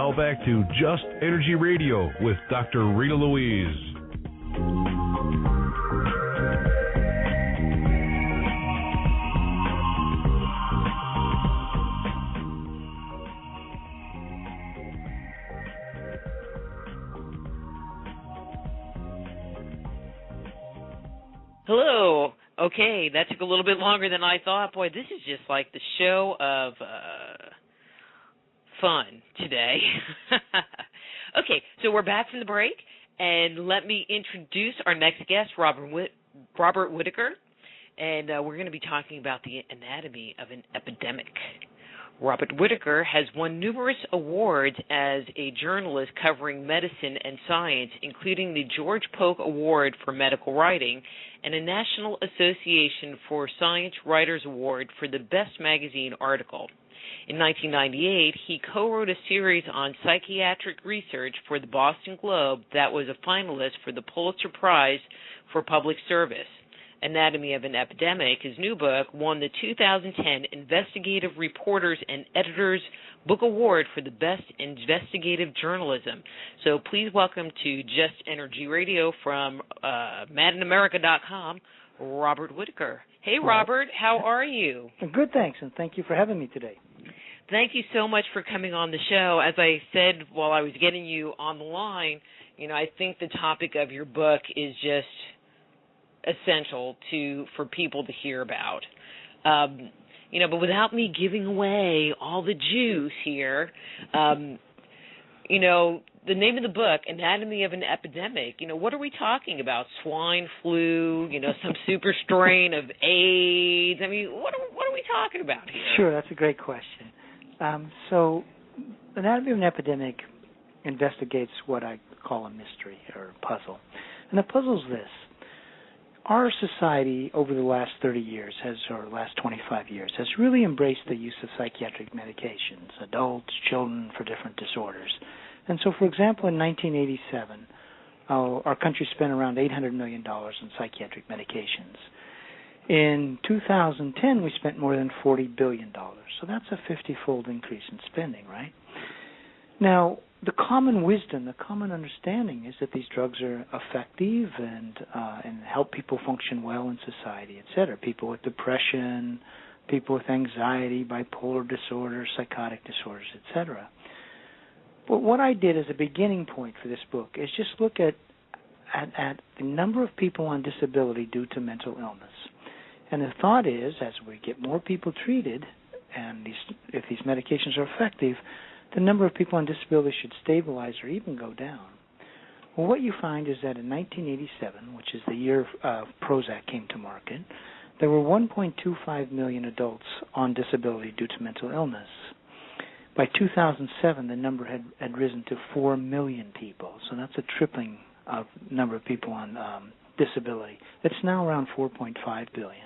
Now back to Just Energy Radio with Dr. Rita Louise. Hello. Okay, that took a little bit longer than I thought. Boy, this is just like the show of fun today. Okay, so we're back from the break, and let me introduce our next guest, Robert Whitaker, and we're going to be talking about the anatomy of an epidemic. Robert Whitaker has won numerous awards as a journalist covering medicine and science, including the George Polk Award for Medical Writing and a National Association for Science Writers Award for the Best Magazine article. In 1998, he co-wrote a series on psychiatric research for the Boston Globe that was a finalist for the Pulitzer Prize for Public Service. Anatomy of an Epidemic, his new book, won the 2010 Investigative Reporters and Editors Book Award for the Best Investigative Journalism. So please welcome to Just Energy Radio from MadInAmerica.com, Robert Whitaker. Hey, Robert, how are you? Good, thanks, and thank you for having me today. Thank you so much for coming on the show. As I said while I was getting you on the line, I think the topic of your book is just essential for people to hear about. But without me giving away all the juice here, the name of the book, Anatomy of an Epidemic, what are we talking about? Swine flu, some super strain of AIDS? I mean, what are we talking about here? Sure, that's a great question. So Anatomy of an Epidemic investigates what I call a mystery or a puzzle. And the puzzle is this. Our society over the last 30 years, or last 25 years, has really embraced the use of psychiatric medications, adults, children, for different disorders. And so, for example, in 1987, our country spent around $800 million on psychiatric medications. In 2010, we spent more than $40 billion. So that's a 50-fold increase in spending, right? Now, the common wisdom, the common understanding is that these drugs are effective and help people function well in society, etc. People with depression, people with anxiety, bipolar disorder, psychotic disorders, etc. But what I did as a beginning point for this book is just look at the number of people on disability due to mental illness. And the thought is, as we get more people treated, and if these medications are effective, the number of people on disability should stabilize or even go down. Well, what you find is that in 1987, which is the year Prozac came to market, there were 1.25 million adults on disability due to mental illness. By 2007, the number had risen to 4 million people, so that's a tripling of number of people on disability. It's now around 4.5 million.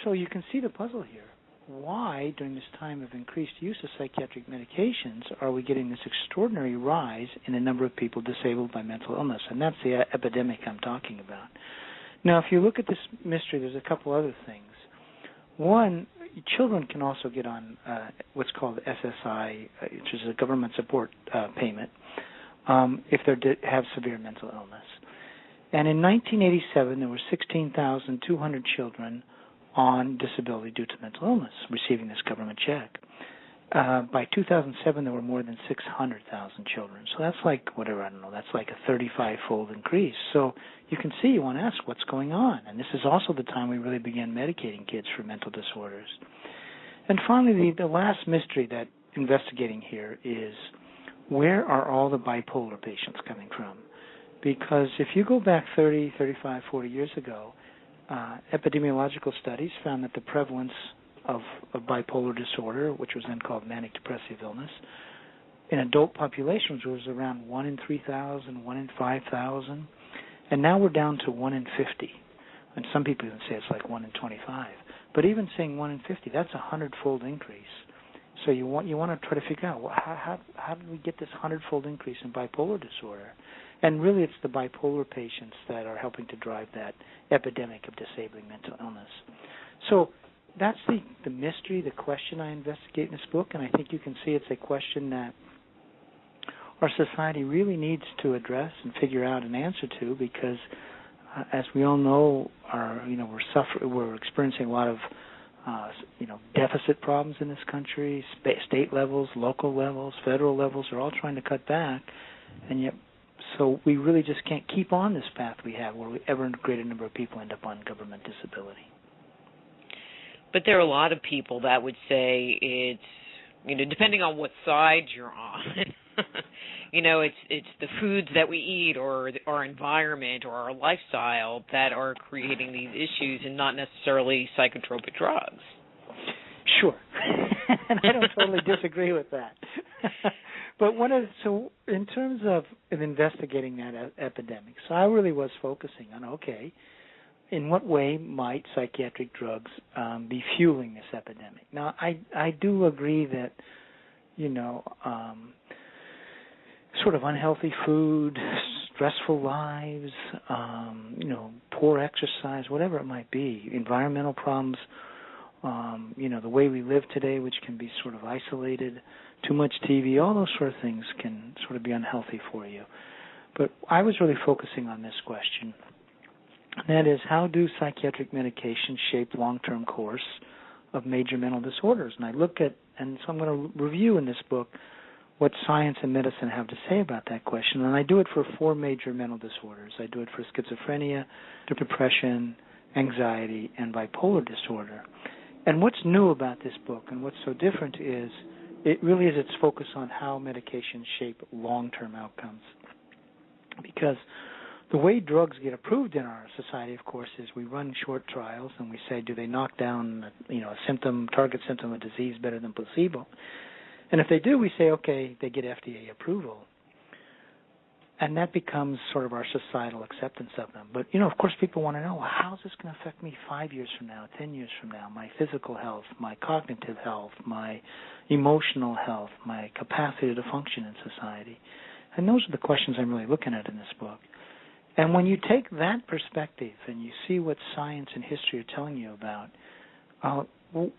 So you can see the puzzle here. Why, during this time of increased use of psychiatric medications, are we getting this extraordinary rise in the number of people disabled by mental illness? And that's the epidemic I'm talking about. Now, if you look at this mystery, there's a couple other things. One, children can also get on what's called SSI, which is a government support payment, if they have severe mental illness. And in 1987, there were 16,200 children on disability due to mental illness receiving this government check. By 2007, there were more than 600,000 children. So that's like, that's like a 35-fold increase. So you can see, you want to ask, what's going on? And this is also the time we really began medicating kids for mental disorders. And finally, the last mystery that investigating here is, where are all the bipolar patients coming from? Because if you go back 30, 35, 40 years ago, epidemiological studies found that the prevalence of bipolar disorder, which was then called manic depressive illness, in adult populations was around 1 in 3,000, 1 in 5,000, and now we're down to 1 in 50. And some people even say it's like 1 in 25. But even saying 1 in 50, that's a 100-fold increase. So you want to try to figure out, well, how did we get this 100-fold increase in bipolar disorder? And really it's the bipolar patients that are helping to drive that epidemic of disabling mental illness. So that's the mystery, the question I investigate in this book, and I think you can see it's a question that our society really needs to address and figure out an answer to, because as we all know, we're experiencing a lot of deficit problems in this country. State levels, local levels, federal levels are all trying to cut back, and yet so we really just can't keep on this path we have, where ever a greater number of people end up on government disability. But there are a lot of people that would say it's, depending on what side you're on, it's the foods that we eat or our environment or our lifestyle that are creating these issues, and not necessarily psychotropic drugs. Sure. And I don't totally disagree with that. But in terms of investigating that epidemic, so I really was focusing on, in what way might psychiatric drugs be fueling this epidemic? Now, I do agree that, sort of unhealthy food, stressful lives, poor exercise, whatever it might be, environmental problems, the way we live today, which can be sort of isolated, too much TV, all those sort of things can sort of be unhealthy for you. But I was really focusing on this question, and that is, how do psychiatric medications shape long-term course of major mental disorders? And so I'm going to review in this book what science and medicine have to say about that question, and I do it for 4 major mental disorders. I do it for schizophrenia, depression, anxiety, and bipolar disorder. And what's new about this book and what's so different is its focus on how medications shape long-term outcomes. Because the way drugs get approved in our society, of course, is we run short trials and we say, do they knock down a target symptom of disease better than placebo? And if they do, we say, okay, they get FDA approval. And that becomes sort of our societal acceptance of them. But, of course, people want to know, how is this going to affect me 5 years from now, 10 years from now, my physical health, my cognitive health, my emotional health, my capacity to function in society? And those are the questions I'm really looking at in this book. And when you take that perspective and you see what science and history are telling you about,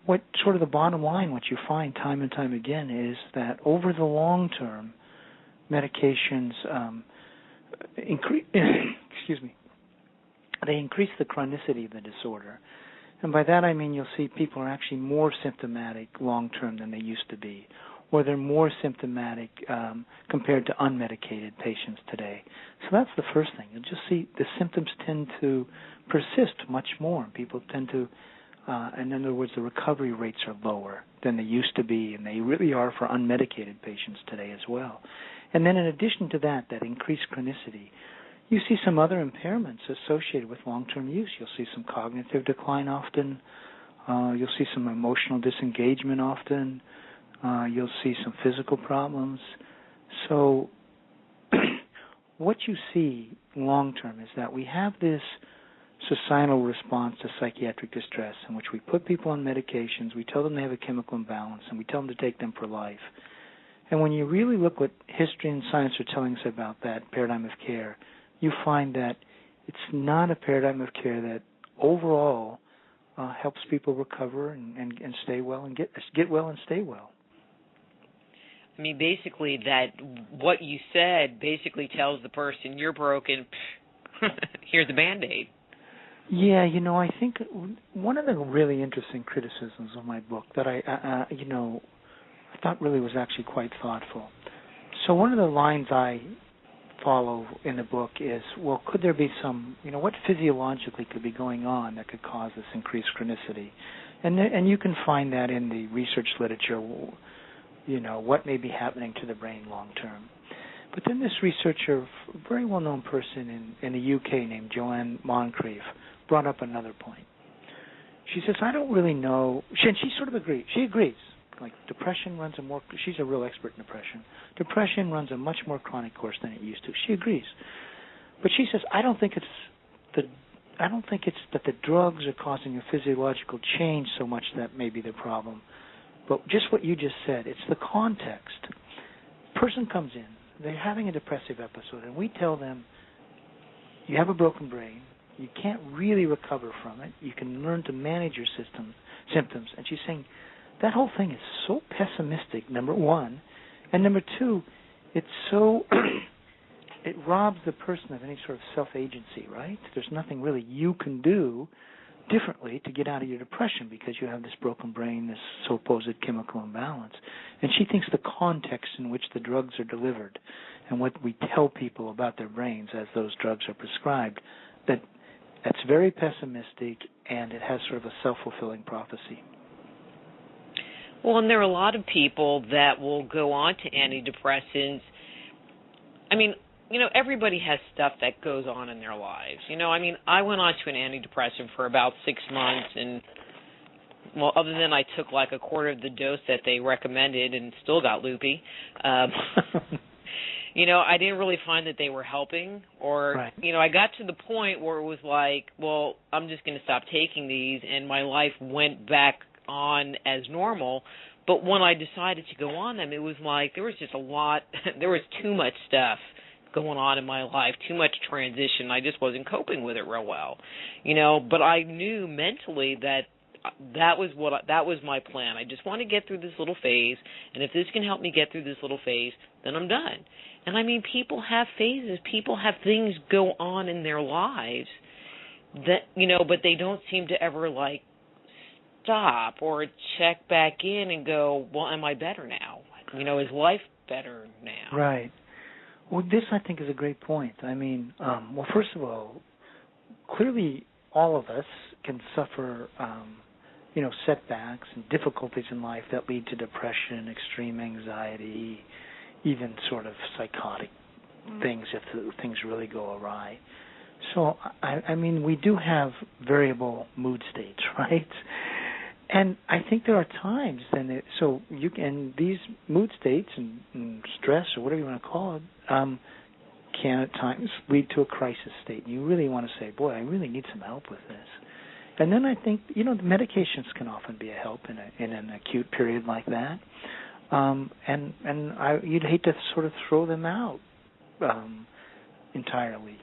what sort of the bottom line, what you find time and time again, is that over the long term, medications increase the chronicity of the disorder. And by that I mean you'll see people are actually more symptomatic long term than they used to be, or they're more symptomatic compared to unmedicated patients today. So that's the first thing. You'll just see the symptoms tend to persist much more. People tend to, in other words, the recovery rates are lower than they used to be, and they really are for unmedicated patients today as well. And then in addition to that increased chronicity, you see some other impairments associated with long-term use. You'll see some cognitive decline often. You'll see some emotional disengagement often. You'll see some physical problems. So what you see long-term is that we have this societal response to psychiatric distress in which we put people on medications, we tell them they have a chemical imbalance, and we tell them to take them for life. And when you really look what history and science are telling us about that paradigm of care, you find that it's not a paradigm of care that overall helps people recover and stay well and get well and stay well. I mean, basically, that what you said basically tells the person, you're broken, here's a Band-Aid. Yeah, I think one of the really interesting criticisms of my book that I thought really was actually quite thoughtful. So one of the lines I follow in the book is, well, could there be some, what physiologically could be going on that could cause this increased chronicity? And you can find that in the research literature, what may be happening to the brain long term. But then this researcher, a very well-known person in the UK named Joanne Moncrief, brought up another point. She says, I don't really know, and she sort of agrees. She agrees. Like depression runs she's a real expert in depression. Depression runs a much more chronic course than it used to. She agrees. But she says, I don't think it's that the drugs are causing a physiological change so much that may be the problem. But just what you just said, it's the context. Person comes in, they're having a depressive episode, and we tell them, you have a broken brain, you can't really recover from it, you can learn to manage your symptoms, symptoms. And she's saying that whole thing is so pessimistic, number one, and number two, it's so it robs the person of any sort of self-agency, right? There's nothing really you can do differently to get out of your depression because you have this broken brain, this supposed chemical imbalance. And she thinks the context in which the drugs are delivered and what we tell people about their brains as those drugs are prescribed, that's very pessimistic, and it has sort of a self-fulfilling prophecy. Well, and there are a lot of people that will go on to antidepressants. I mean, everybody has stuff that goes on in their lives. I went on to an antidepressant for about 6 months, and, well, other than I took like a quarter of the dose that they recommended and still got loopy, I didn't really find that they were helping. Or, right. I got to the point where it was like, well, I'm just going to stop taking these, and my life went back on as normal. But when I decided to go on them, it was like there was just a lot, there was too much stuff going on in my life, too much transition. I just wasn't coping with it real well, but I knew mentally that was my plan. I just want to get through this little phase, and if this can help me get through this little phase, then I'm done. And I mean, people have phases, people have things go on in their lives that, but they don't seem to ever like stop or check back in and go, well, am I better now? Is life better now? Right. Well, this, I think, is a great point. I mean, well, first of all, clearly all of us can suffer, setbacks and difficulties in life that lead to depression, extreme anxiety, even sort of psychotic things if things really go awry. So, I mean, we do have variable mood states, right? And I think there are times so you can, these mood states and stress or whatever you want to call it can at times lead to a crisis state. And you really want to say, boy, I really need some help with this. And then I think, the medications can often be a help in an acute period like that. You'd hate to sort of throw them out entirely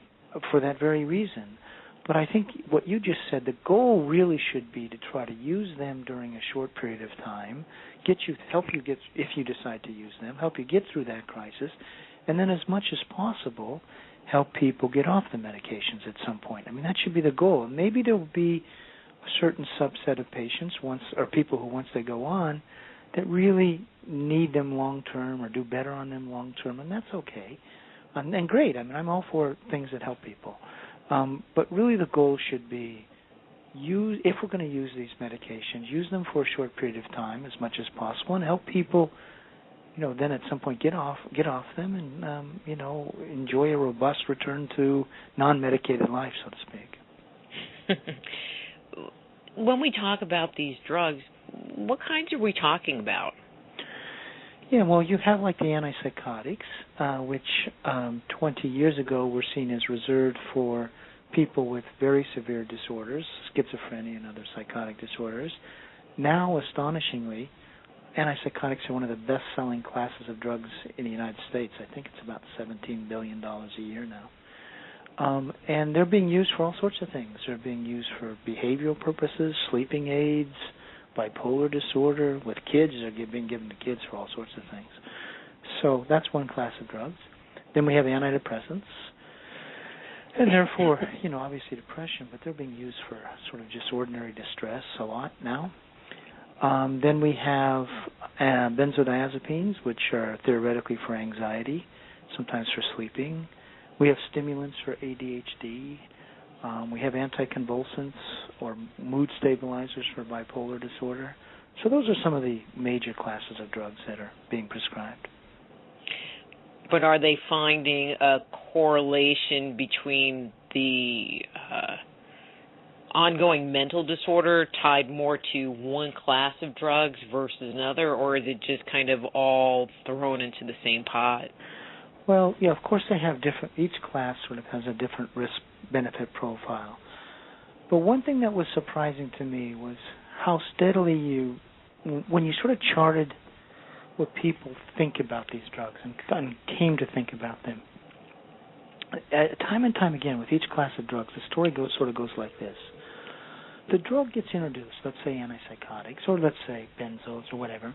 for that very reason. But I think what you just said, the goal really should be to try to use them during a short period of time, help you get, if you decide to use them, help you get through that crisis, and then as much as possible, help people get off the medications at some point. I mean, that should be the goal. And maybe there will be a certain subset of patients or people who, once they go on, that really need them long-term or do better on them long-term, and that's okay. And great. I mean, I'm all for things that help people. But really the goal should be, if we're going to use these medications, use them for a short period of time as much as possible and help people, then at some point get off them and, enjoy a robust return to non-medicated life, so to speak. When we talk about these drugs, what kinds are we talking about? Yeah, well, you have like the antipsychotics, which 20 years ago were seen as reserved for people with very severe disorders, schizophrenia and other psychotic disorders. Now, astonishingly, antipsychotics are one of the best-selling classes of drugs in the United States. I think it's about $17 billion a year now. And they're being used for all sorts of things. They're being used for behavioral purposes, sleeping aids, bipolar disorder. With kids, they're being given to kids for all sorts of things. So that's one class of drugs. Then we have antidepressants. And therefore, obviously depression, but they're being used for sort of just ordinary distress a lot now. Then we have benzodiazepines, which are theoretically for anxiety, sometimes for sleeping. We have stimulants for ADHD. We have anticonvulsants or mood stabilizers for bipolar disorder. So those are some of the major classes of drugs that are being prescribed. But are they finding a correlation between the ongoing mental disorder tied more to one class of drugs versus another, or is it just kind of all thrown into the same pot? Well, yeah, of course they have different, each class sort of has a different risk-benefit profile. But one thing that was surprising to me was how steadily when you sort of charted what people think about these drugs and came to think about them, time and time again with each class of drugs, the story goes like this. the drug gets introduced, let's say antipsychotics, or let's say benzos or whatever,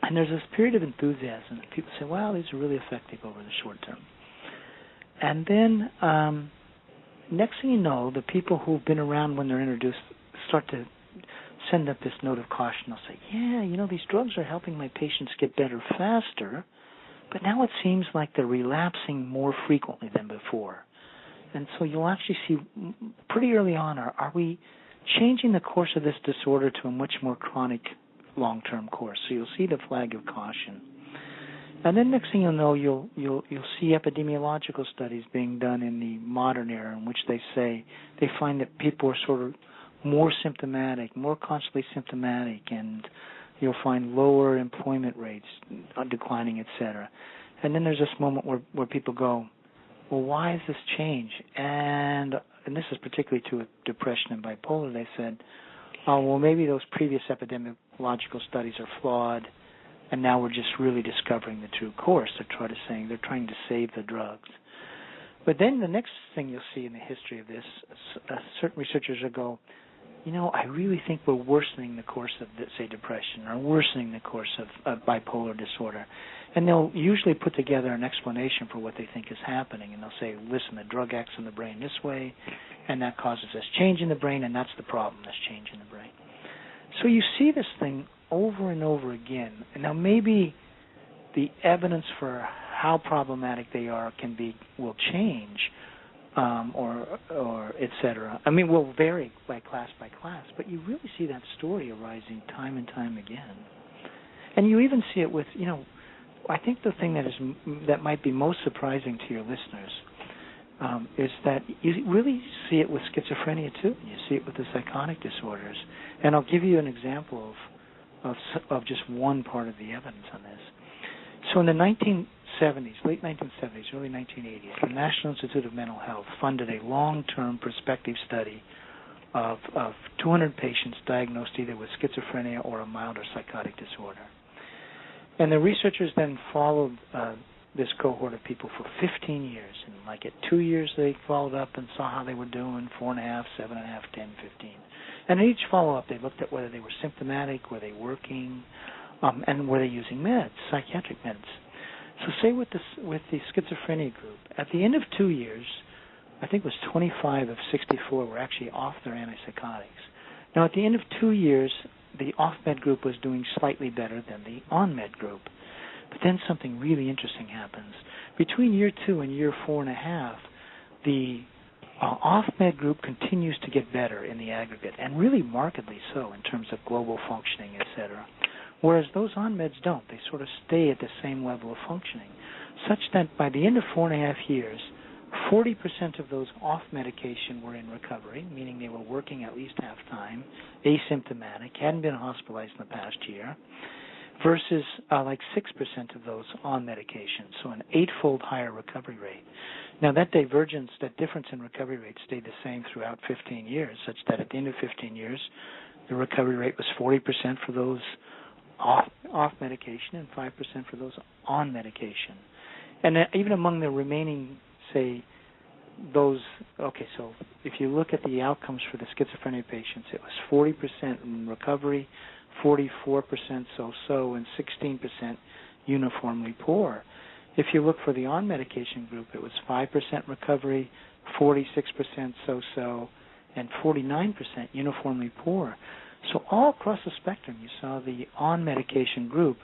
and there's this period of enthusiasm that people say, wow, these are really effective over the short term. And then next thing you know, the people who've been around when they're introduced start to send up this note of caution. They'll say, yeah, these drugs are helping my patients get better faster, but now it seems like they're relapsing more frequently than before. And so you'll actually see pretty early on, are we changing the course of this disorder to a much more chronic long-term course? So you'll see the flag of caution. And then next thing you'll know, you'll see epidemiological studies being done in the modern era in which they say they find that people are sort of more symptomatic, more constantly symptomatic, and you'll find lower employment rates declining, et cetera. And then there's this moment where people go, well, why is this change? And this is particularly to depression and bipolar. They said, oh, well, maybe those previous epidemiological studies are flawed, and now we're just really discovering the true course. They're trying to save the drugs. But then the next thing you'll see in the history of this, certain researchers will go, I really think we're worsening the course of, say, depression, or worsening the course of bipolar disorder. And they'll usually put together an explanation for what they think is happening. And they'll say, listen, the drug acts in the brain this way, and that causes this change in the brain, and that's the problem, this change in the brain. So you see this thing over and over again. And now maybe the evidence for how problematic they are will change, or et cetera. I mean, will vary by class, but you really see that story arising time and time again. And you even see it with, I think the thing that might be most surprising to your listeners is that you really see it with schizophrenia too. You see it with the psychotic disorders. And I'll give you an example of just one part of the evidence on this. So in the 1970s, late 1970s, early 1980s, the National Institute of Mental Health funded a long-term prospective study of 200 patients diagnosed either with schizophrenia or a milder psychotic disorder. And the researchers then followed this cohort of people for 15 years. And like at 2 years, they followed up and saw how they were doing, 4.5, 7.5, 10, 15. And in each follow-up, they looked at whether they were symptomatic, were they working, and were they using meds, psychiatric meds. So say with the schizophrenia group, at the end of 2 years, I think it was 25 of 64 were actually off their antipsychotics. Now at the end of 2 years, the off-med group was doing slightly better than the on-med group. But then something really interesting happens. Between year 2 and year 4.5, the off-med group continues to get better in the aggregate, and really markedly so in terms of global functioning, etc. Whereas those on-meds don't. They sort of stay at the same level of functioning, such that by the end of 4.5 years, 40% of those off medication were in recovery, meaning they were working at least half time, asymptomatic, hadn't been hospitalized in the past year, versus like 6% of those on medication, so an 8-fold higher recovery rate. Now that difference in recovery rate stayed the same throughout 15 years, such that at the end of 15 years, the recovery rate was 40% for those off medication and 5% for those on medication. And even among the remaining, say, so if you look at the outcomes for the schizophrenia patients, it was 40% in recovery, 44% so-so, and 16% uniformly poor. If you look for the on-medication group, it was 5% recovery, 46% so-so, and 49% uniformly poor. So all across the spectrum, you saw the on-medication group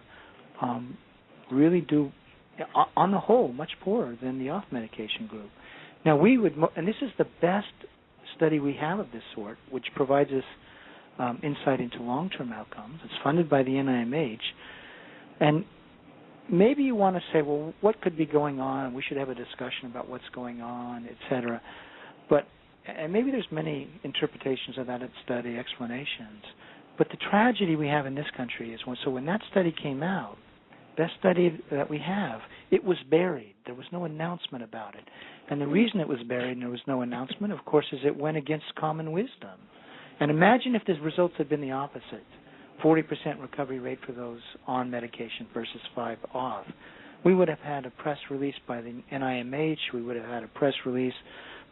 really do, on the whole, much poorer than the off-medication group. Now and this is the best study we have of this sort, which provides us insight into long-term outcomes. It's funded by the NIMH. And maybe you want to say, well, what could be going on? We should have a discussion about what's going on, et cetera. And maybe there's many interpretations of that study, explanations. But the tragedy we have in this country is when that study came out, best study that we have, it was buried. There was no announcement about it. And the reason it was buried and there was no announcement, of course, is it went against common wisdom. And imagine if the results had been the opposite, 40% recovery rate for those on medication versus 5 off. We would have had a press release by the NIMH. We would have had a press release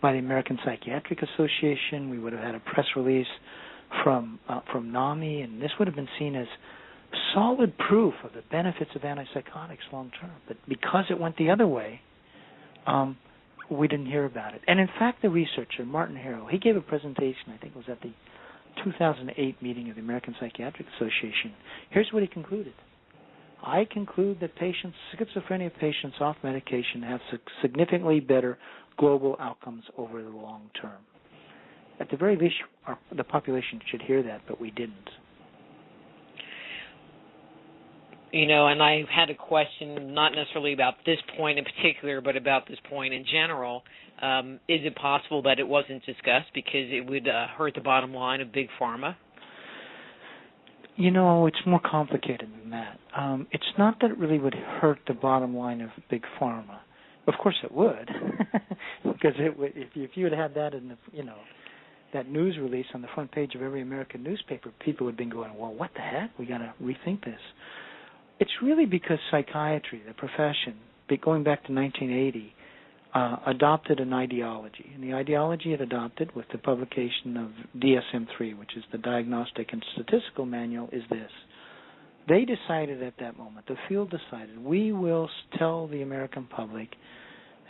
by the American Psychiatric Association. We would have had a press release from NAMI, and this would have been seen as solid proof of the benefits of antipsychotics long term. But because it went the other way, we didn't hear about it. And in fact, the researcher, Martin Harrow, he gave a presentation, I think it was at the 2008 meeting of the American Psychiatric Association. Here's what he concluded. I conclude that schizophrenia patients off medication have significantly better global outcomes over the long term. At the very least, the population should hear that, but we didn't. And I had a question, not necessarily about this point in particular, but about this point in general. Is it possible that it wasn't discussed because it would hurt the bottom line of Big Pharma? It's more complicated than that. It's not that it really would hurt the bottom line of Big Pharma. Of course it would, because it would, if you had that in the, that news release on the front page of every American newspaper, people would have been going, well, what the heck? We got to rethink this. It's really because psychiatry, the profession, going back to 1980, adopted an ideology. And the ideology it adopted with the publication of DSM-3, which is the Diagnostic and Statistical Manual, is this. They decided at that moment, the field decided, we will tell the American public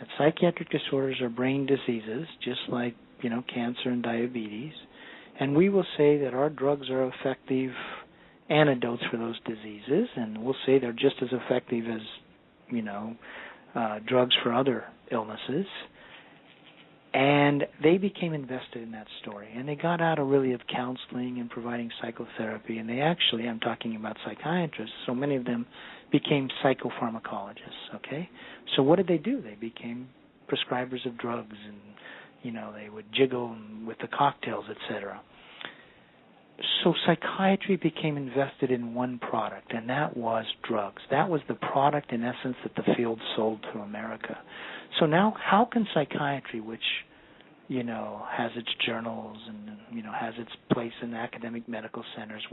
that psychiatric disorders are brain diseases, just like, cancer and diabetes, and we will say that our drugs are effective antidotes for those diseases, and we'll say they're just as effective as, drugs for other illnesses. And they became invested in that story, and they got out of counseling and providing psychotherapy, and they actually, I'm talking about psychiatrists, so many of them became psychopharmacologists, okay? So what did they do? They became prescribers of drugs, and, they would jiggle with the cocktails, etc. So psychiatry became invested in one product, and that was drugs. That was the product, in essence, that the field sold to America. So now how can psychiatry, which, has its journals and, has its place in academic medical centers,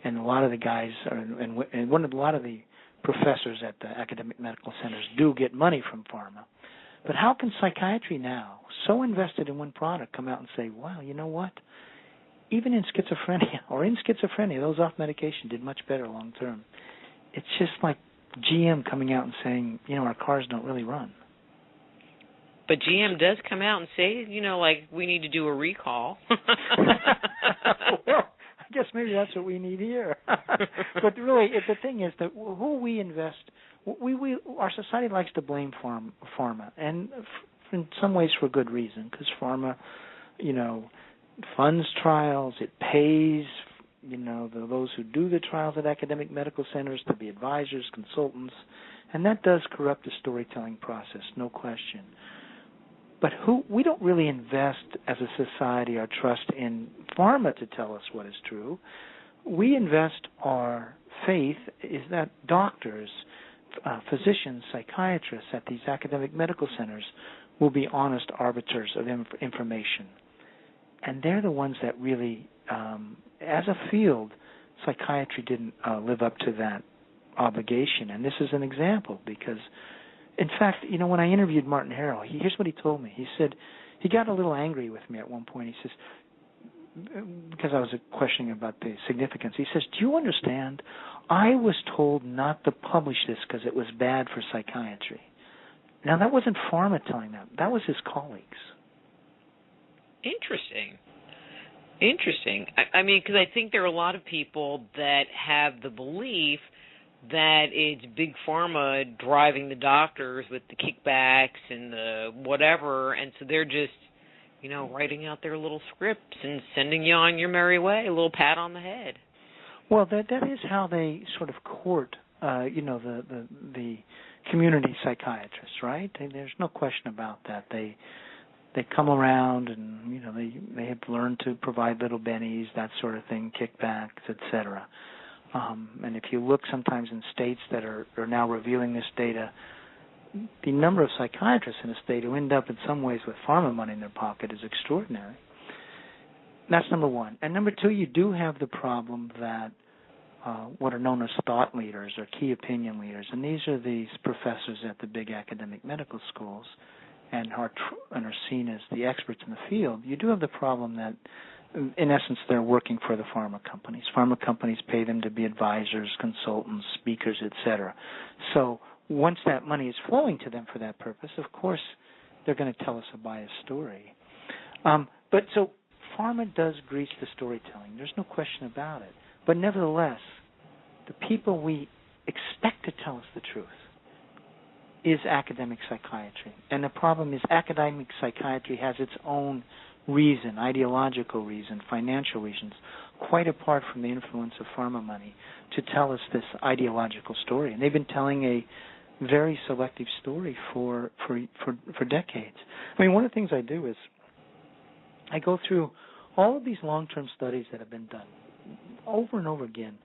and a lot of the guys, a lot of the professors at the academic medical centers do get money from pharma. But how can psychiatry now, so invested in one product, come out and say, wow, you know what? Even in schizophrenia, those off medication did much better long term. It's just like GM coming out and saying, our cars don't really run. But GM does come out and say, we need to do a recall. Well, I guess maybe that's what we need here. But really, the thing is that who we invest, our society likes to blame pharma, and in some ways for good reason, because pharma, funds trials, it pays, those who do the trials at academic medical centers to be advisors, consultants, and that does corrupt the storytelling process, no question. But we don't really invest as a society our trust in pharma to tell us what is true. We invest our faith is that doctors, physicians, psychiatrists at these academic medical centers will be honest arbiters of information. And they're the ones that really, as a field, psychiatry didn't live up to that obligation. And this is an example because, in fact, when I interviewed Martin Harrow, here's what he told me. He said, he got a little angry with me at one point. He says, because I was questioning about the significance, he says, do you understand? I was told not to publish this because it was bad for psychiatry. Now, that wasn't pharma telling that. That was his colleagues. Interesting. I mean, because I think there are a lot of people that have the belief that it's Big Pharma driving the doctors with the kickbacks and the whatever, and so they're just, writing out their little scripts and sending you on your merry way, a little pat on the head. Well, that is how they sort of court, the community psychiatrists, right? There's no question about that. They come around and, they have learned to provide little bennies, that sort of thing, kickbacks, etc. And if you look sometimes in states that are now reviewing this data, the number of psychiatrists in a state who end up in some ways with pharma money in their pocket is extraordinary. That's number one. And number two, you do have the problem that what are known as thought leaders or key opinion leaders, and these are these professors at the big academic medical schools. and are seen as the experts in the field, you do have the problem that, in essence, they're working for the pharma companies. Pharma companies pay them to be advisors, consultants, speakers, etc. So once that money is flowing to them for that purpose, of course, they're going to tell us a biased story. But so pharma does grease the storytelling. There's no question about it. But nevertheless, the people we expect to tell us the truth is academic psychiatry. And the problem is academic psychiatry has its own reason, ideological reason, financial reasons, quite apart from the influence of pharma money, to tell us this ideological story. And they've been telling a very selective story for decades. I mean, one of the things I do is I go through all of these long-term studies that have been done over and over again,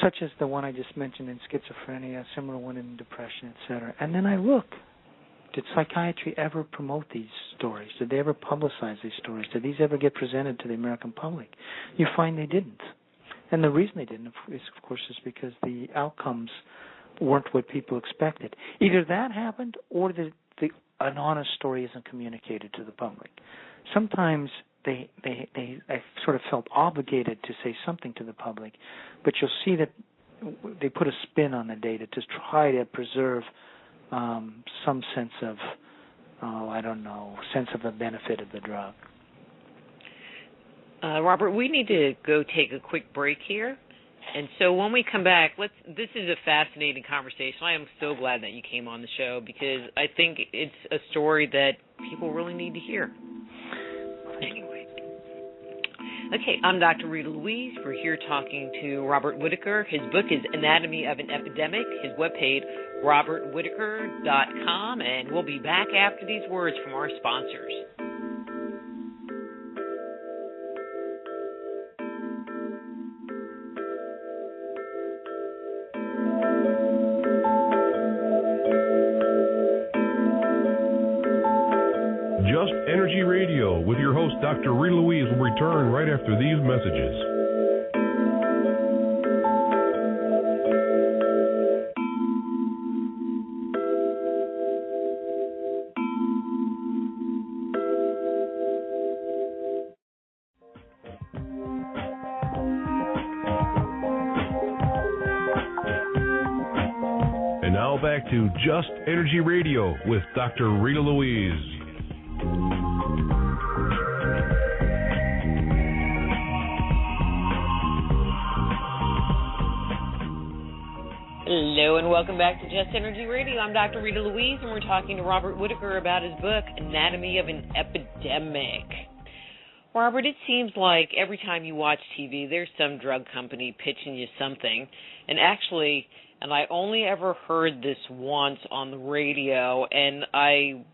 such as the one I just mentioned in schizophrenia, a similar one in depression, etc. And then I look, did psychiatry ever promote these stories? Did they ever publicize these stories? Did these ever get presented to the American public? You find they didn't. And the reason they didn't, is because the outcomes weren't what people expected. Either that happened or an honest story isn't communicated to the public. Sometimes they sort of felt obligated to say something to the public, but you'll see that they put a spin on the data to try to preserve some sense of, sense of the benefit of the drug. Robert, we need to go take a quick break here. And so when we come back, this is a fascinating conversation. I am so glad that you came on the show because I think it's a story that people really need to hear. Anyway. Okay, I'm Dr. Rita Louise. We're here talking to Robert Whitaker. His book is Anatomy of an Epidemic. His webpage, robertwhitaker.com. And we'll be back after these words from our sponsors. Just Energy Radio with your host, Dr. Rita Louise, will return right after these messages. And now back to Just Energy Radio with Dr. Rita Louise. Hello and welcome back to Just Energy Radio. I'm Dr. Rita Louise and we're talking to Robert Whitaker about his book, Anatomy of an Epidemic. Robert, it seems like every time you watch TV, there's some drug company pitching you something. And actually, I only ever heard this once on the radio, and I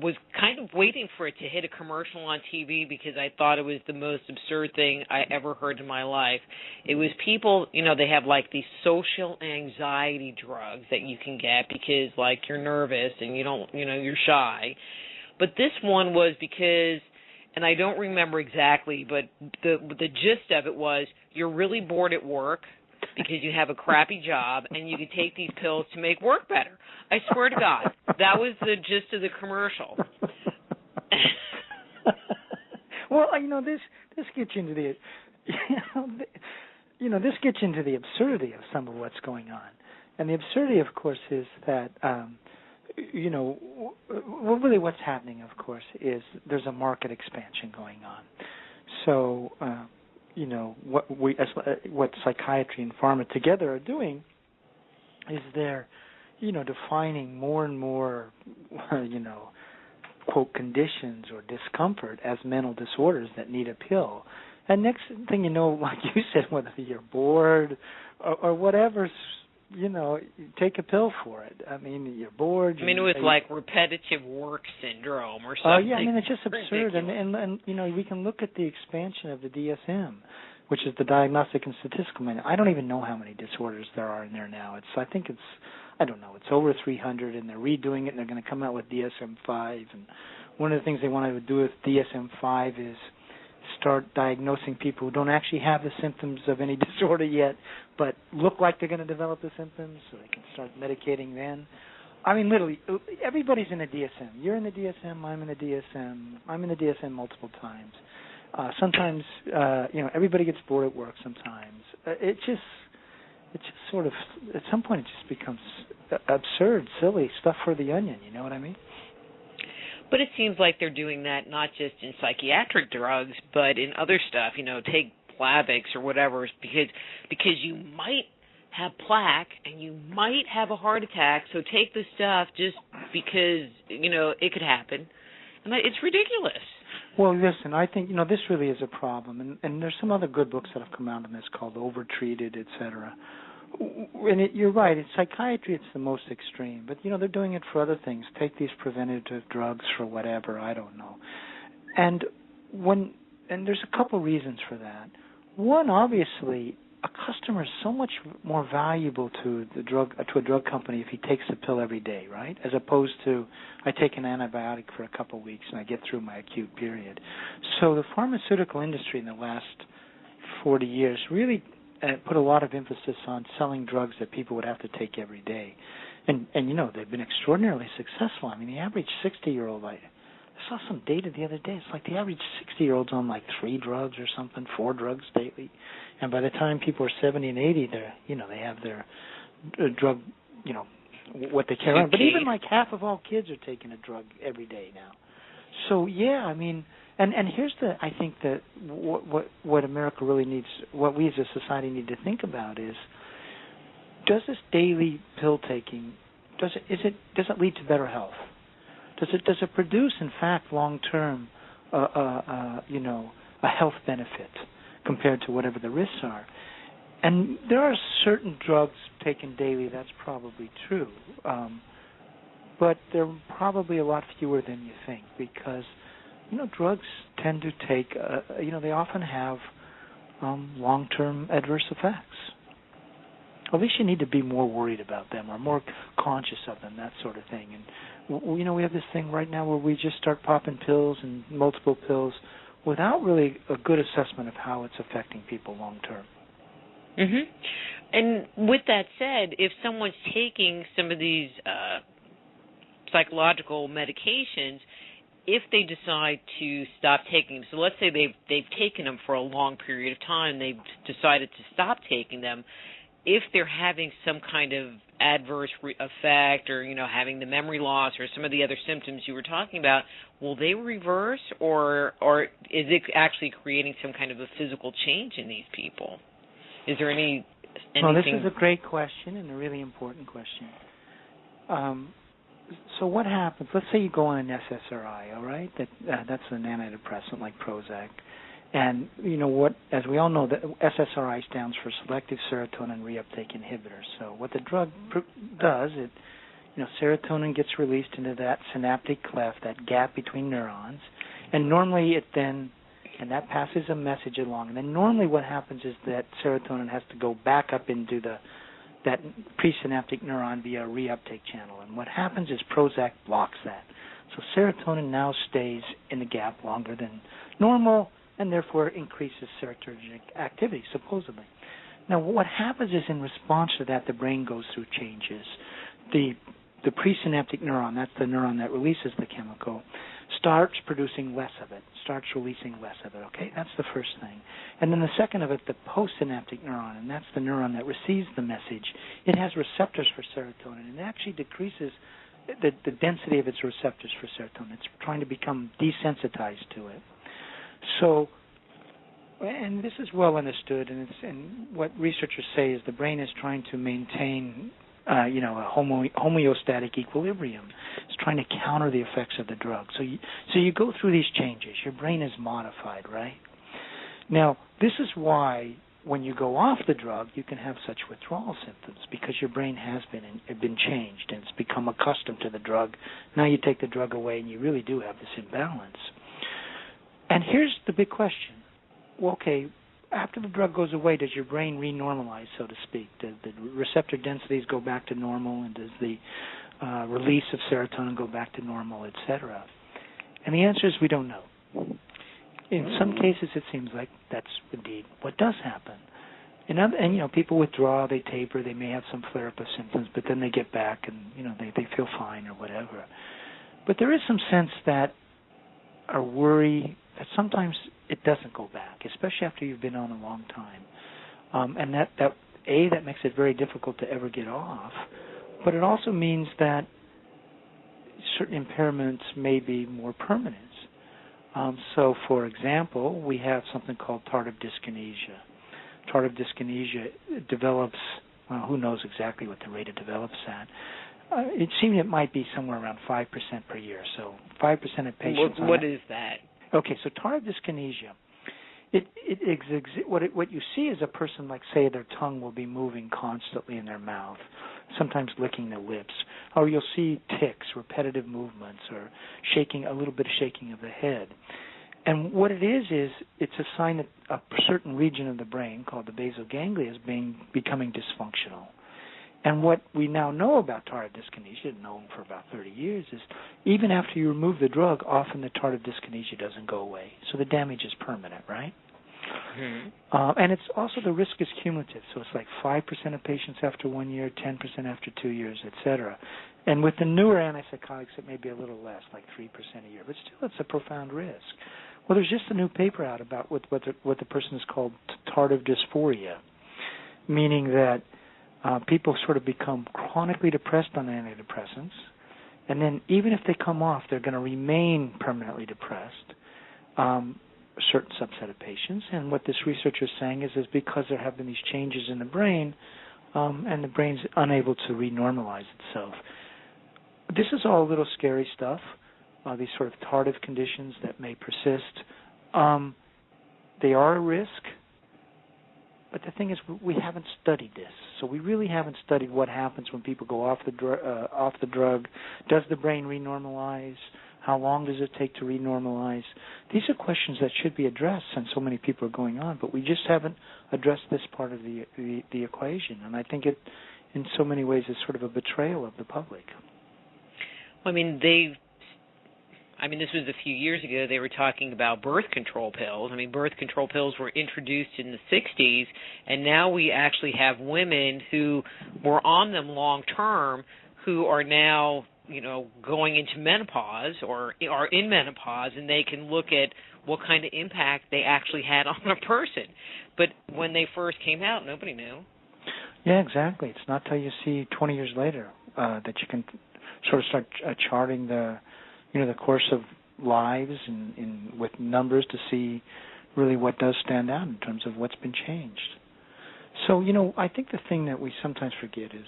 was kind of waiting for it to hit a commercial on TV because I thought it was the most absurd thing I ever heard in my life. It was people, they have like these social anxiety drugs that you can get because like you're nervous and you're shy. But this one was because, and I don't remember exactly, but the gist of it was you're really bored at work because you have a crappy job and you can take these pills to make work better. I swear to God, that was the gist of the commercial. Well, this gets into the, this gets into the absurdity of some of what's going on, and the absurdity, of course, is that, really what's happening, of course, is there's a market expansion going on. So, what psychiatry and pharma together are doing is they're, defining more and more, quote, conditions or discomfort as mental disorders that need a pill. And next thing you know, like you said, whether you're bored or whatever, take a pill for it. I mean, you're bored. It was like repetitive work syndrome or something. Oh, yeah, it's just absurd. And we can look at the expansion of the DSM, which is the Diagnostic and Statistical Manual. I don't even know how many disorders there are in there now. It's over 300, and they're redoing it, and they're going to come out with DSM-5. And one of the things they want to do with DSM-5 is start diagnosing people who don't actually have the symptoms of any disorder yet, but look like they're going to develop the symptoms, so they can start medicating then. I mean, literally, everybody's in a DSM. You're in the DSM. I'm in the DSM. I'm in the DSM multiple times. Sometimes, everybody gets bored at work. Sometimes it just sort of, at some point, it just becomes absurd, silly stuff for the onion. You know what I mean? But it seems like they're doing that not just in psychiatric drugs, but in other stuff. Take Plavix or whatever, because you might have plaque and you might have a heart attack, so take the stuff just because, it could happen. And it's ridiculous. Well, listen, I think, this really is a problem, and there's some other good books that have come out on this called Overtreated, et cetera. And you're right, in psychiatry it's the most extreme, but, they're doing it for other things. Take these preventative drugs for whatever, I don't know. And there's a couple reasons for that. One, obviously, a customer is so much more valuable to a drug company if he takes the pill every day, right? As opposed to I take an antibiotic for a couple of weeks and I get through my acute period. So the pharmaceutical industry in the last 40 years really put a lot of emphasis on selling drugs that people would have to take every day. And they've been extraordinarily successful. I mean, the average 60-year-old, I saw some data the other day. It's like the average 60-year-old's on like 3 drugs or something, 4 drugs daily. And by the time people are 70 and 80, they have their drug, what they carry on. But even like half of all kids are taking a drug every day now. So yeah, I mean, and here's I think that what America really needs, what we as a society need to think about is, does this daily pill taking, does it lead to better health? Does it produce, in fact, long-term, a health benefit compared to whatever the risks are? And there are certain drugs taken daily, that's probably true. But they're probably a lot fewer than you think because, drugs tend to take, they often have long-term adverse effects. At least you need to be more worried about them or more conscious of them, that sort of thing. And, we have this thing right now where we just start popping pills and multiple pills without really a good assessment of how it's affecting people long term. Mm-hmm. And with that said, if someone's taking some of these psychological medications, if they decide to stop taking them, so let's say they've taken them for a long period of time, they've decided to stop taking them, if they're having some kind of adverse effect or, having the memory loss or some of the other symptoms you were talking about, will they reverse or is it actually creating some kind of a physical change in these people? Is there anything? Well, this is a great question and a really important question. So what happens? Let's say you go on an SSRI, all right? That's an antidepressant like Prozac. And as we all know, the SSRI stands for selective serotonin reuptake inhibitors. So what the drug does, serotonin gets released into that synaptic cleft, that gap between neurons, and normally and that passes a message along. And then normally what happens is that serotonin has to go back up into that presynaptic neuron via a reuptake channel. And what happens is Prozac blocks that. So serotonin now stays in the gap longer than normal, and therefore increases serotonergic activity, supposedly. Now, what happens is in response to that, the brain goes through changes. The presynaptic neuron, that's the neuron that releases the chemical, starts producing less of it, starts releasing less of it, okay? That's the first thing. And then the second of it, the postsynaptic neuron, and that's the neuron that receives the message. It has receptors for serotonin, and it actually decreases the density of its receptors for serotonin. It's trying to become desensitized to it. So, and this is well understood, and what researchers say is the brain is trying to maintain, a homeostatic equilibrium. It's trying to counter the effects of the drug. So you go through these changes. Your brain is modified, right? Now, this is why when you go off the drug, you can have such withdrawal symptoms because your brain has been changed and it's become accustomed to the drug. Now you take the drug away, and you really do have this imbalance. And here's the big question. Well, okay, after the drug goes away, does your brain renormalize, so to speak? Do the receptor densities go back to normal, and does the release of serotonin go back to normal, et cetera? And the answer is we don't know. In some cases, it seems like that's indeed what does happen. And people withdraw, they taper, they may have some flare-up of symptoms, but then they get back and, they feel fine or whatever. But there is some sense that our worry that sometimes it doesn't go back, especially after you've been on a long time. And that makes it very difficult to ever get off, but it also means that certain impairments may be more permanent. So, for example, we have something called tardive dyskinesia. Tardive dyskinesia develops, who knows exactly what the rate it develops at. It seems it might be somewhere around 5% per year. So 5% of patients. What is that? Okay, so tardive dyskinesia, what you see is a person, like, say, their tongue will be moving constantly in their mouth, sometimes licking their lips, or you'll see tics, repetitive movements, or a little bit of shaking of the head. And what it is it's a sign that a certain region of the brain, called the basal ganglia, is becoming dysfunctional. And what we now know about tardive dyskinesia, known for about 30 years, is even after you remove the drug, often the tardive dyskinesia doesn't go away. So the damage is permanent, right? Mm-hmm. And it's also, the risk is cumulative. So it's like 5% of patients after 1 year, 10% after 2 years, et cetera. And with the newer antipsychotics, it may be a little less, like 3% a year. But still, it's a profound risk. Well, there's just a new paper out about what the person is called tardive dysphoria, meaning that people sort of become chronically depressed on antidepressants, and then even if they come off, they're going to remain permanently depressed, a certain subset of patients. And what this researcher is saying is because there have been these changes in the brain, and the brain's unable to renormalize itself. This is all a little scary stuff, these sort of tardive conditions that may persist. They are a risk. But the thing is, we haven't studied this, so we really haven't studied what happens when people go off the drug. Does the brain renormalize? How long does it take to renormalize? These are questions that should be addressed, since so many people are going on. But we just haven't addressed this part of the equation, and I think it, in so many ways, is sort of a betrayal of the public. Well, this was a few years ago. They were talking about birth control pills. Birth control pills were introduced in the 60s, and now we actually have women who were on them long term who are now, going into menopause or are in menopause, and they can look at what kind of impact they actually had on a person. But when they first came out, nobody knew. Yeah, exactly. It's not till you see 20 years later that you can sort of start charting the course of lives and with numbers to see really what does stand out in terms of what's been changed. So, I think the thing that we sometimes forget is,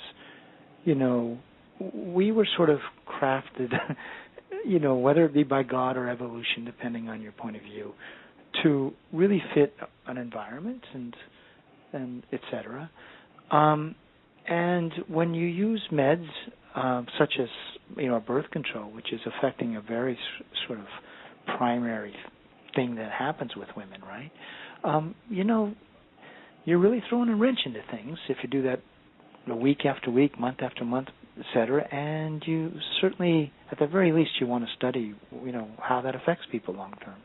we were sort of crafted, whether it be by God or evolution, depending on your point of view, to really fit an environment and et cetera. And when you use meds such as birth control, which is affecting a very sort of primary thing that happens with women, right? You're really throwing a wrench into things if you do that week after week, month after month, et cetera. And you certainly, at the very least, you want to study, how that affects people long term.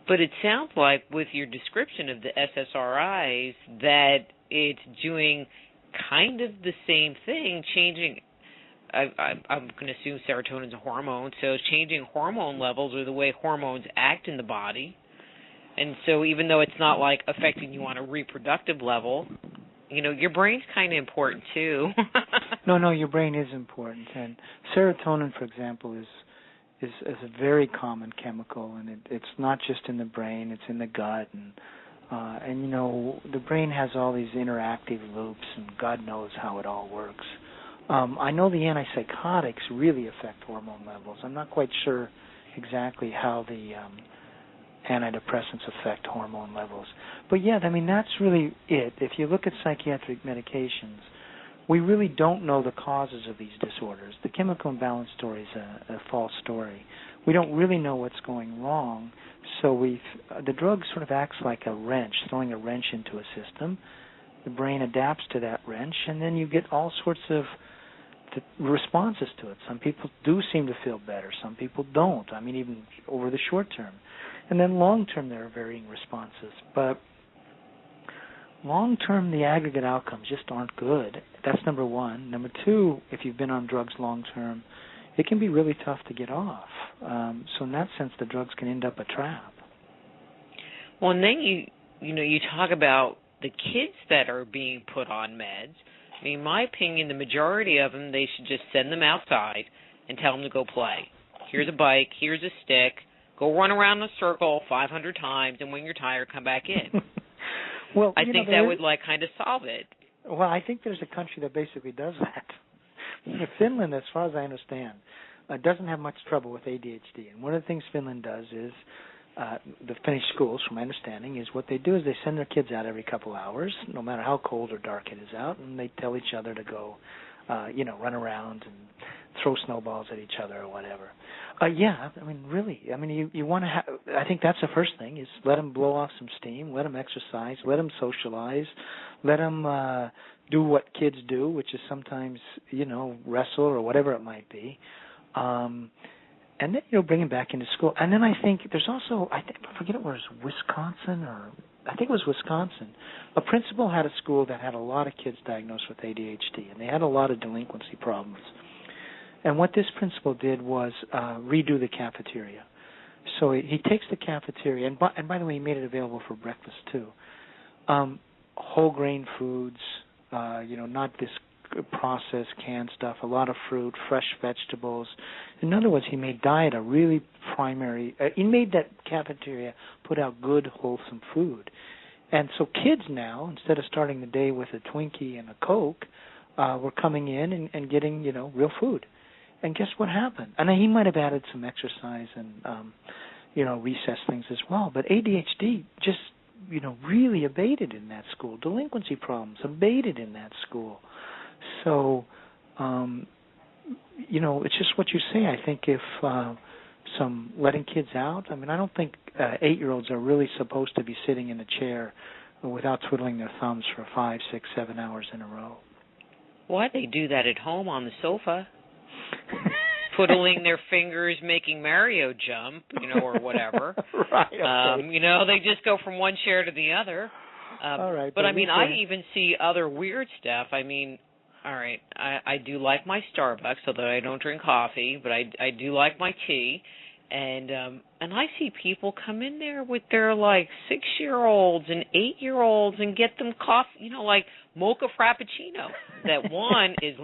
But it sounds like, with your description of the SSRIs, that it's doing kind of the same thing, changing. I'm going to assume serotonin is a hormone, so changing hormone levels or the way hormones act in the body. And so even though it's not like affecting you on a reproductive level, your brain's kind of important too. No, your brain is important. And serotonin, for example, is a very common chemical, and it's not just in the brain, it's in the gut. And the brain has all these interactive loops, and God knows how it all works. I know the antipsychotics really affect hormone levels. I'm not quite sure exactly how the antidepressants affect hormone levels. But yeah, that's really it. If you look at psychiatric medications, we really don't know the causes of these disorders. The chemical imbalance story is a false story. We don't really know what's going wrong, so the drug sort of acts like a wrench, throwing a wrench into a system. The brain adapts to that wrench, and then you get all sorts of responses to it. Some people do seem to feel better. Some people don't. Even over the short term. And then long term, there are varying responses. But long-term, the aggregate outcomes just aren't good. That's number one. Number two, if you've been on drugs long-term, it can be really tough to get off. So in that sense, the drugs can end up a trap. Well, and then you talk about the kids that are being put on meds. I mean, in my opinion, the majority of them, they should just send them outside and tell them to go play. Here's a bike, here's a stick, go run around in a circle 500 times, and when you're tired, come back in. Well, I think that would kind of solve it. Well, I think there's a country that basically does that. Finland, as far as I understand, doesn't have much trouble with ADHD. And one of the things Finland does is, the Finnish schools, from my understanding, is what they do is they send their kids out every couple hours, no matter how cold or dark it is out, and they tell each other to go, run around and throw snowballs at each other or whatever. Really. You want to I think that's the first thing, is let them blow off some steam, let them exercise, let them socialize, let them do what kids do, which is sometimes, wrestle or whatever it might be. And then, bring them back into school. And then I think there's also, I forget it was Wisconsin, a principal had a school that had a lot of kids diagnosed with ADHD, and they had a lot of delinquency problems. And what this principal did was redo the cafeteria. So he takes the cafeteria, and by the way, he made it available for breakfast too. Whole grain foods, not this processed canned stuff, a lot of fruit, fresh vegetables. In other words, he made diet a really primary, he made that cafeteria put out good, wholesome food. And so kids now, instead of starting the day with a Twinkie and a Coke, were coming in and getting, real food. And guess what happened? And he might have added some exercise and, recess things as well. But ADHD just, really abated in that school. Delinquency problems abated in that school. So, it's just what you say. I think if some letting kids out, I don't think 8-year-olds are really supposed to be sitting in a chair without twiddling their thumbs for 5, 6, 7 hours in a row. Why they do that at home on the sofa? Twiddling their fingers, making Mario jump, or whatever. Right. Okay. They just go from one chair to the other. All right. But I even see other weird stuff. All right, I do like my Starbucks, although I don't drink coffee, but I do like my tea. And I see people come in there with their 6-year-olds and 8-year-olds and get them coffee, like mocha frappuccino. That one is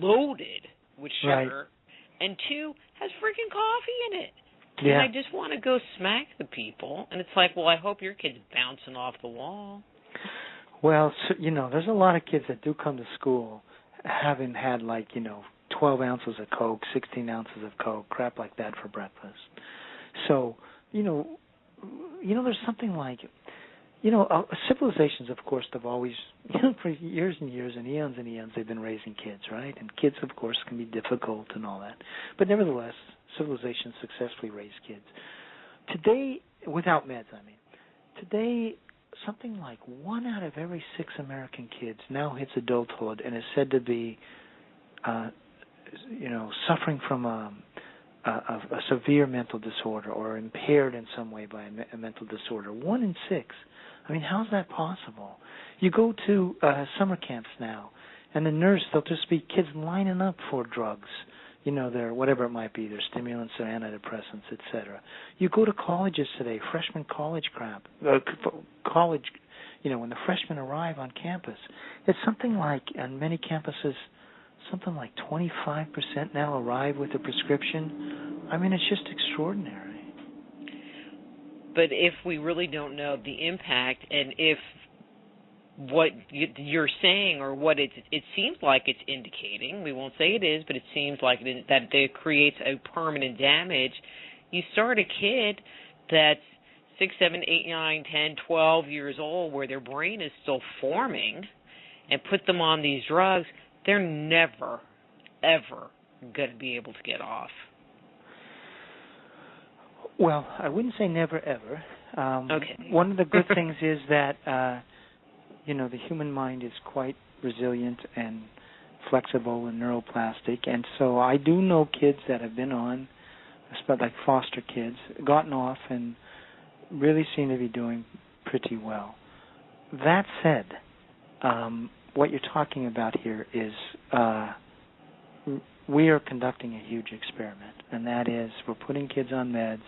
loaded with sugar, right, and 2 has freaking coffee in it. Yeah. And I just want to go smack the people. And it's like, well, I hope your kid's bouncing off the wall. Well, there's a lot of kids that do come to school having had 12 ounces of Coke, 16 ounces of Coke, crap like that for breakfast. So, there's something like, civilizations, of course, have always, for years and years and eons, they've been raising kids, right? And kids, of course, can be difficult and all that. But nevertheless, civilizations successfully raise kids. Today, without meds, today, something like 1 out of every 6 American kids now hits adulthood and is said to be, suffering from a severe mental disorder or impaired in some way by a mental disorder. 1 in 6. How's that possible? You go to summer camps now, and the nurse, they'll just be kids lining up for drugs. Their whatever it might be, their stimulants or antidepressants, etc. You go to colleges today, freshman college crap, college, when the freshmen arrive on campus, it's something like, on many campuses, something like 25% now arrive with a prescription. It's just extraordinary. But if we really don't know the impact, and if what you're saying or what it seems like it's indicating, we won't say it is, but it seems like that it creates a permanent damage. You start a kid that's 6, 7, 8, 9, 10, 12 years old where their brain is still forming and put them on these drugs, they're never, ever going to be able to get off. Well, I wouldn't say never, ever. Okay. One of the good things is that the human mind is quite resilient and flexible and neuroplastic. And so I do know kids that have been on, like foster kids, gotten off and really seem to be doing pretty well. that said, what you're talking about here is we are conducting a huge experiment, and that is we're putting kids on meds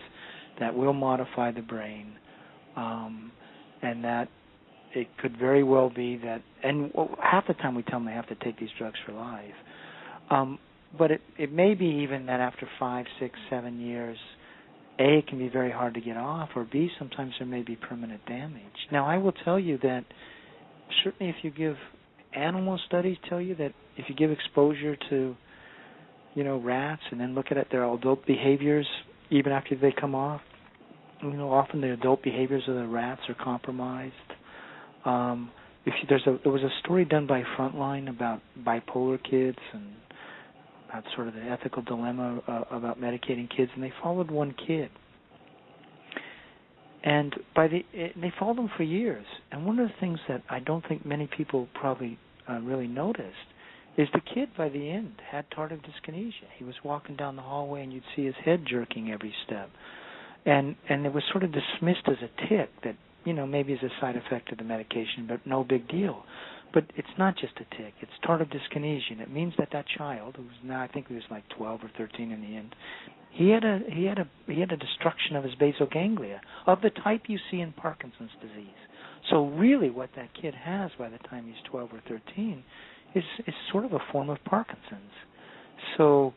that will modify the brain, and that it could very well be that, and half the time we tell them they have to take these drugs for life. But it may be even that after 5, 6, 7 years, A, it can be very hard to get off, or B, sometimes there may be permanent damage. Now, I will tell you that certainly if you give, animal studies tell you that if you give exposure to, rats and then look at their adult behaviors, even after they come off, often the adult behaviors of the rats are compromised. There was a story done by Frontline about bipolar kids and about sort of the ethical dilemma about medicating kids, and they followed one kid. And they followed him for years. And one of the things that I don't think many people probably really noticed is the kid by the end had tardive dyskinesia. He was walking down the hallway and you'd see his head jerking every step. And it was sort of dismissed as a tic that, maybe is a side effect of the medication, but no big deal. But it's not just a tic. It's tardive dyskinesia, and it means that child, who's now, I think he was like 12 or 13 in the end, he had a destruction of his basal ganglia of the type you see in Parkinson's disease. So really, what that kid has by the time he's 12 or 13 is sort of a form of Parkinson's. So,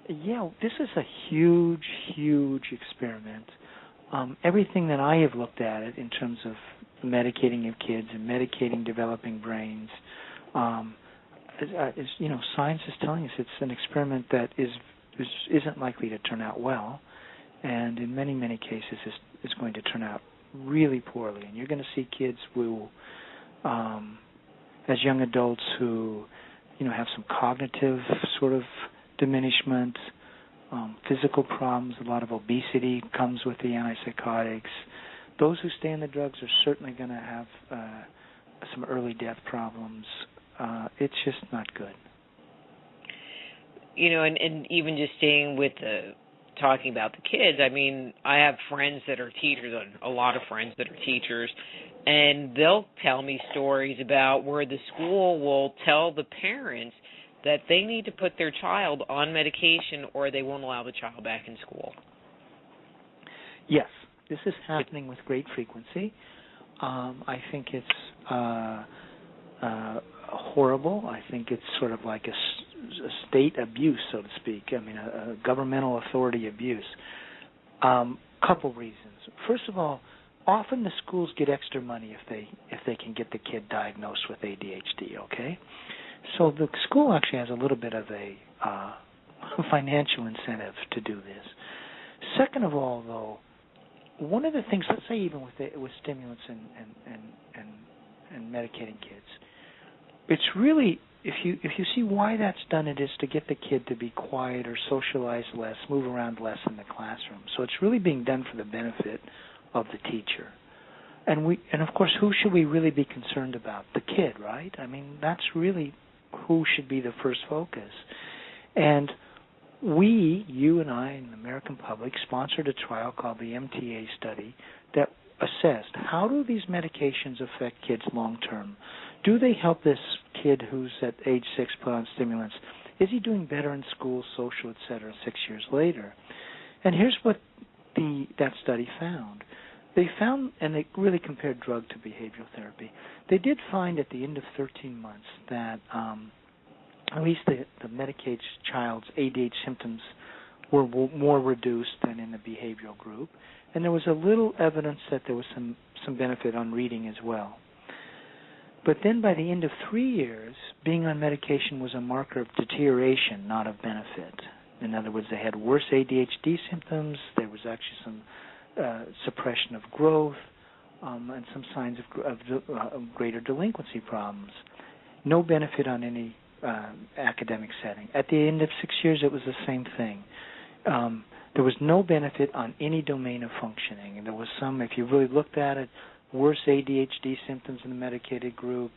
yeah, this is a huge, huge experiment. Everything that I have looked at it in terms of medicating of kids and medicating developing brains, science is telling us it's an experiment that isn't likely to turn out well, and in many, many cases is going to turn out really poorly. And you're going to see kids who, as young adults who, have some cognitive sort of diminishment, physical problems. A lot of obesity comes with the antipsychotics. Those who stay on the drugs are certainly going to have some early death problems. It's just not good. And even just staying with talking about the kids, I mean, I have friends that are teachers, a lot of friends that are teachers, and they'll tell me stories about where the school will tell the parents that they need to put their child on medication or they won't allow the child back in school. Yes, this is happening with great frequency. I think it's horrible. I think it's sort of like a state abuse, so to speak. I mean, a governmental authority abuse. Couple reasons. First of all, often the schools get extra money if they can get the kid diagnosed with ADHD. Okay, so the school actually has a little bit of a financial incentive to do this. Second of all, though, one of the things, let's say even with stimulants and medicating kids, it's really, if you see why that's done, it is to get the kid to be quiet or socialize less, move around less in the classroom. So it's really being done for the benefit of the teacher. And of course, who should we really be concerned about? The kid, right? I mean, that's really who should be the first focus. And you and I and the American public sponsored a trial called the MTA study that assessed how do these medications affect kids long term. Do they help this kid who's at age 6 put on stimulants? Is he doing better in school, social, etc., 6 years later? And here's what that study found. They found, and they really compared drug to behavioral therapy, they did find at the end of 13 months that at least the medicated child's ADHD symptoms were more reduced than in the behavioral group. And there was a little evidence that there was some benefit on reading as well. But then by the end of 3 years, being on medication was a marker of deterioration, not of benefit. In other words, they had worse ADHD symptoms. There was actually some suppression of growth and some signs of greater delinquency problems. No benefit on any academic setting. At the end of 6 years, it was the same thing. There was no benefit on any domain of functioning. And there was some, if you really looked at it, worse ADHD symptoms in the medicated group,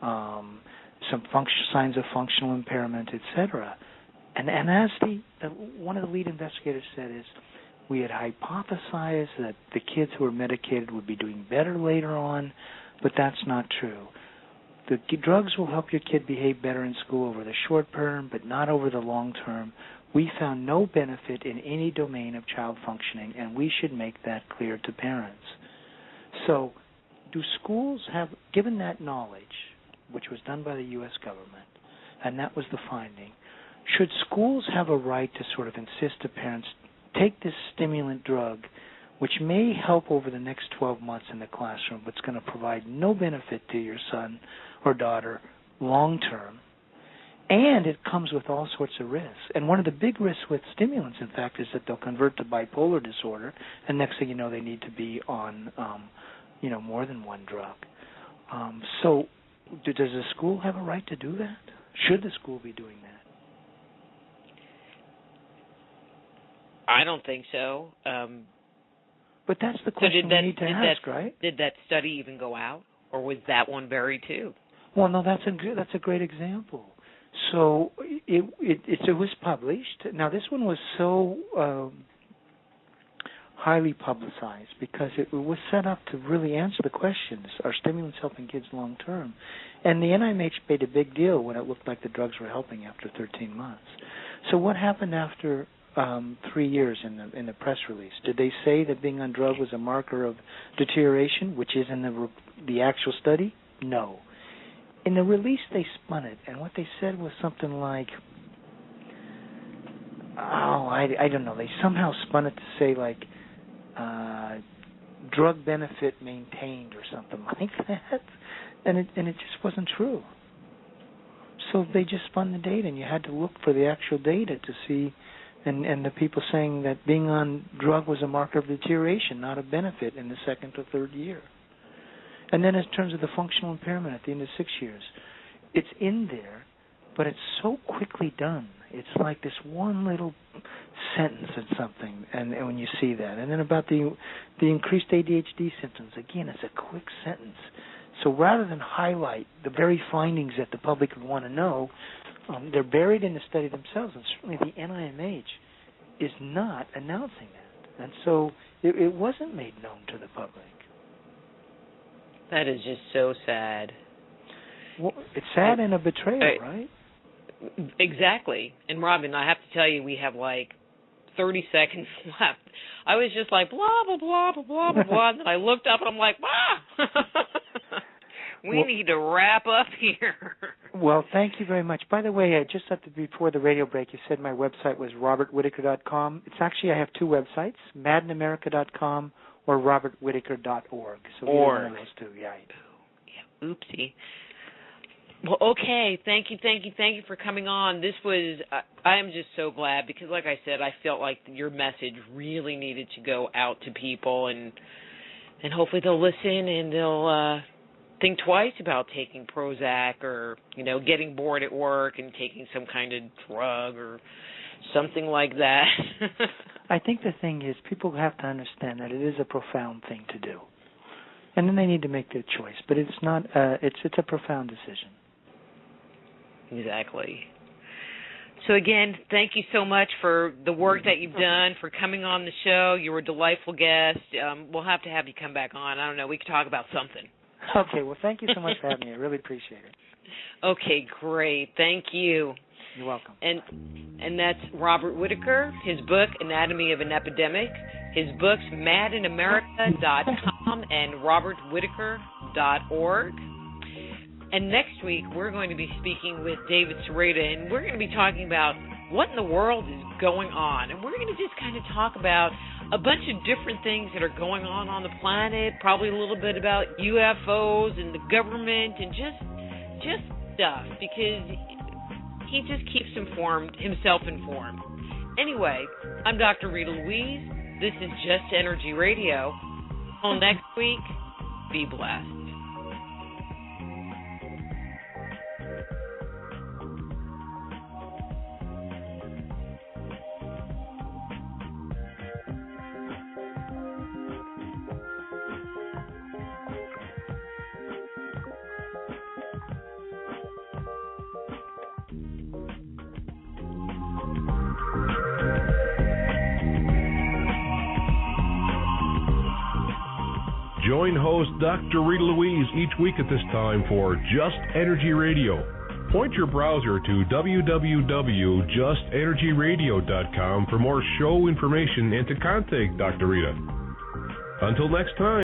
some signs of functional impairment, etc. And as one of the lead investigators said is, we had hypothesized that the kids who were medicated would be doing better later on. but that's not true. The drugs will help your kid behave better in school over the short term, but not over the long term. We found no benefit in any domain of child functioning, and we should make that clear to parents. So, do schools have, given that knowledge, which was done by the U.S. government, and that was the finding, should schools have a right to sort of insist to parents, take this stimulant drug, which may help over the next 12 months in the classroom, but it's going to provide no benefit to your son or daughter long term, and it comes with all sorts of risks. And one of the big risks with stimulants, in fact, is that they'll convert to bipolar disorder, and next thing you know, they need to be on, more than one drug. So, does the school have a right to do that? Should the school be doing that? I don't think so. But that's the question we need to ask, right? Did that study even go out, or was that one buried too? Well, no, that's a great example. So it was published. Now, this one was so highly publicized because it was set up to really answer the questions, are stimulants helping kids long term? And the NIMH made a big deal when it looked like the drugs were helping after 13 months. So what happened after 3 years in the press release? Did they say that being on drug was a marker of deterioration, which is in the actual study? No. In the release, they spun it, and what they said was something like, I don't know. They somehow spun it to say like drug benefit maintained or something like that, and it just wasn't true. So they just spun the data, and you had to look for the actual data to see. And the people saying that being on drug was a marker of deterioration, not a benefit in the second or third year. And then in terms of the functional impairment at the end of 6 years, it's in there, but it's so quickly done. It's like this one little sentence and something, and when you see that. And then about the increased ADHD symptoms, again, it's a quick sentence. So rather than highlight the very findings that the public would want to know, they're buried in the study themselves, and certainly the NIMH is not announcing that. And so it wasn't made known to the public. That is just so sad. Well, it's sad and a betrayal, right? Exactly. And Robin, I have to tell you, we have like 30 seconds left. I was just like, blah, blah, blah, blah, blah, blah, blah, and then I looked up and I'm like, we need to wrap up here. Well, thank you very much. By the way, just before the radio break, you said my website was robertwhitaker.com. It's actually, I have two websites, madinamerica.com or robertwhitaker.org. So either one of those two, yeah. Oopsie. Well, okay. Thank you for coming on. This was, I am just so glad because, like I said, I felt like your message really needed to go out to people, and hopefully they'll listen and they'll think twice about taking Prozac or, getting bored at work and taking some kind of drug or something like that. I think the thing is people have to understand that it is a profound thing to do. And then they need to make their choice. But it's not, it's a profound decision. Exactly. So again, thank you so much for the work that you've done, for coming on the show. You were a delightful guest. We'll have to have you come back on. I don't know, we could talk about something. Okay, well, thank you so much for having me. I really appreciate it. Okay, great. Thank you. You're welcome. And that's Robert Whitaker, his book, Anatomy of an Epidemic. His books, madinamerica.com and robertwhitaker.org. And next week, we're going to be speaking with David Sereda, and we're going to be talking about what in the world is going on. And we're going to just kind of talk about a bunch of different things that are going on the planet, probably a little bit about UFOs and the government and just stuff, because he just keeps himself informed. Anyway, I'm Dr. Rita Louise. This is Just Energy Radio. Until next week, be blessed. Join host Dr. Rita Louise each week at this time for Just Energy Radio. Point your browser to www.justenergyradio.com for more show information and to contact Dr. Rita. Until next time.